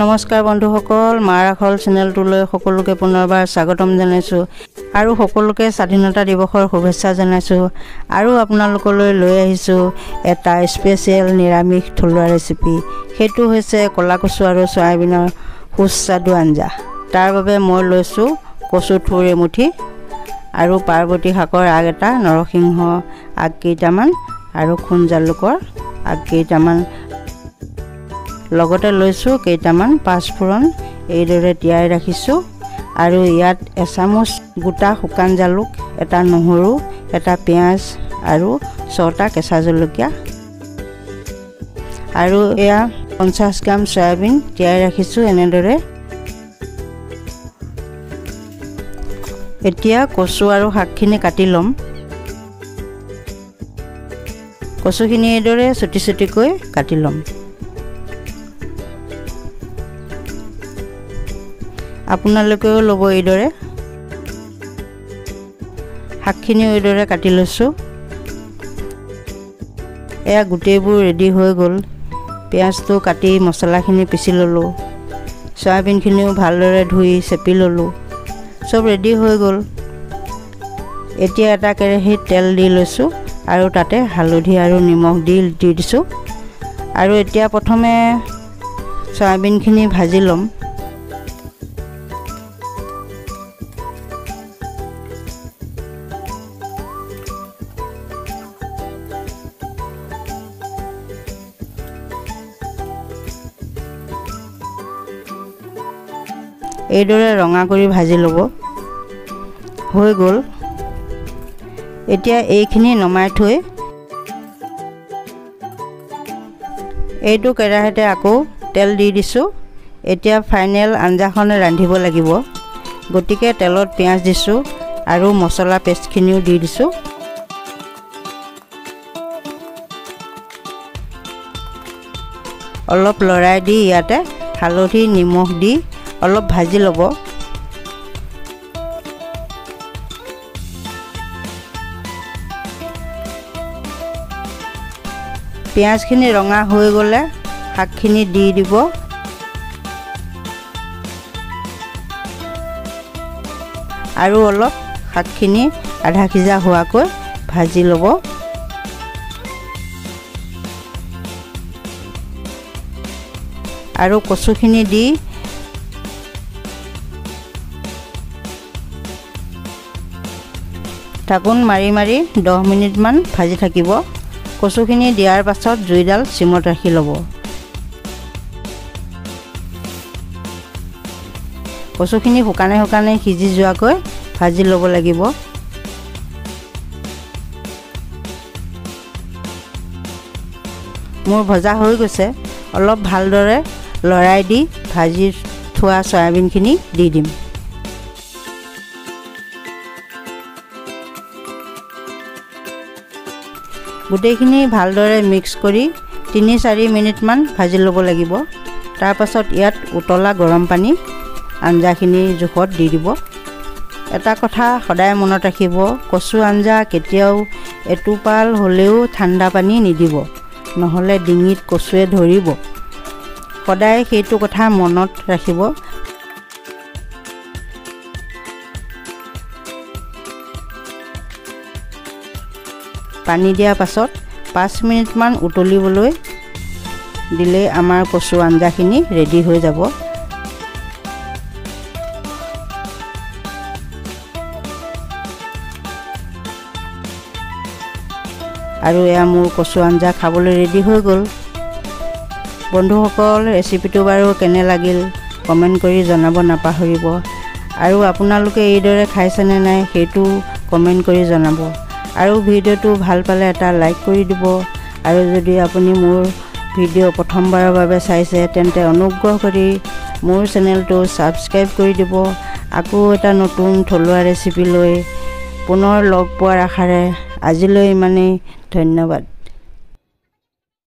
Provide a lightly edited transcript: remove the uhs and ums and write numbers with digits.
নমস্কাৰ বন্ধুসকল, মাৰাখল চেনেলটোলৈ সকলোকে পুনৰবাৰ স্বাগতম জনাইছোঁ আৰু সকলোকে স্বাধীনতা দিৱসৰ শুভেচ্ছা জনাইছোঁ। আৰু আপোনালোকলৈ লৈ আহিছোঁ এটা স্পেচিয়েল নিৰামিষ থলুৱা ৰেচিপি। সেইটো হৈছে ক'লা কচু আৰু চয়াবিনৰ সুস্বাদু আঞ্জা। তাৰ বাবে মই লৈছোঁ কচু থুৰ এমুঠি আৰু পাৰ্বতী শাকৰ আগ এটা, নৰসিংহ আগ কেইটামান আৰু খুন জালুকৰ আগ কেইটামান, লগতে লৈছোঁ কেইটামান পাঁচফোৰণ এইদৰে তিয়াই ৰাখিছোঁ। আৰু ইয়াত এচামুচ গোটা শুকান জালুক, এটা নহৰু, এটা পিঁয়াজ আৰু 6টা কেঁচা জলকীয়া আৰু এয়া 50 গ্ৰাম চয়াবিন তিয়াই ৰাখিছোঁ এনেদৰে। এতিয়া কচু আৰু শাকখিনি কাটি ল'ম। কচুখিনি এইদৰে চুটি চুটিকৈ কাটি ল'ম। আপোনালোকেও ল'ব এইদৰে। শাকখিনিও এইদৰে কাটি লৈছোঁ। এয়া গোটেইবোৰ ৰেডি হৈ গ'ল। পিঁয়াজটো কাটি মছলাখিনি পিচি ল'লোঁ। চয়াবিনখিনিও ভালদৰে ধুই চেপি ল'লোঁ। চব ৰেডি হৈ গ'ল। এতিয়া এটা কেৰাহীত তেল দি লৈছোঁ আৰু তাতে হালধি আৰু নিমখ দি দিছোঁ। আৰু এতিয়া প্ৰথমে চয়াবিনখিনি ভাজি ল'ম। এইদৰে ৰঙা কৰি ভাজি ল'ব। হৈ গ'ল। এতিয়া এইখিনি নমাই থৈ এইটো কেৰাহীতে আকৌ তেল দি দিছোঁ। এতিয়া ফাইনেল আঞ্জাখন ৰান্ধিব লাগিব, গতিকে তেলত পিঁয়াজ দিছোঁ আৰু মছলা পেষ্টখিনিও দি দিছোঁ। অলপ লৰাই দি ইয়াতে হালধি নিমখ দি অলপ ভাজি ল'ব। পিঁয়াজখিনি ৰঙা হৈ গ'লে শাকখিনি দি দিব। আৰু অলপ শাকখিনি আধা সিজা হোৱাকৈ ভাজি ল'ব। আৰু কচুখিনি দি ঢাকোন মাৰি মাৰি 10 মিনিটমান ভাজি থাকিব। কচুখিনি দিয়াৰ পাছত জুইডাল চিমত ৰাখি ল'ব। কচুখিনি শুকানে শুকানে সিজি যোৱাকৈ ভাজি ল'ব লাগিব। মোৰ ভজা হৈ গৈছে। অলপ ভালদৰে লৰাই দি ভাজি থোৱা চয়াবিনখিনি দি দিম। গোটেইখিনি ভালদৰে মিক্স কৰি 3-4 মিনিটমান ভাজি ল'ব লাগিব। তাৰপাছত ইয়াত উতলা গৰম পানী আঞ্জাখিনিৰ জোখত দি দিব। এটা কথা সদায় মনত ৰাখিব, কচু আঞ্জা কেতিয়াও এটোপাল হ'লেও ঠাণ্ডা পানী নিদিব, নহ'লে ডিঙিত কচুৱে ধৰিব। সদায় সেইটো কথা মনত ৰাখিব। পানী দিয়াৰ পাছত 5 মিনিটমান উতলিবলৈ দিলে আমাৰ কচু আঞ্জাখিনি ৰেডি হৈ যাব। আৰু এয়া মোৰ কচু আঞ্জা খাবলৈ ৰেডি হৈ গ'ল। বন্ধুসকল, ৰেচিপিটো বাৰু কেনে লাগিল কমেণ্ট কৰি জনাব নাপাহৰিব। আৰু আপোনালোকে এইদৰে খাইছেনে নাই সেইটো কমেণ্ট কৰি জনাব। আৰু ভিডিঅ'টো ভাল পালে এটা লাইক কৰি দিব। আৰু যদি আপুনি মোৰ ভিডিঅ' প্ৰথমবাৰৰ বাবে চাইছে তেন্তে অনুগ্ৰহ কৰি মোৰ চেনেলটো ছাবস্ক্ৰাইব কৰি দিব। আকৌ এটা নতুন থলুৱা ৰেচিপি লৈ পুনৰ লগ পোৱাৰ আশাৰে আজিলৈ ইমানেই। ধন্যবাদ।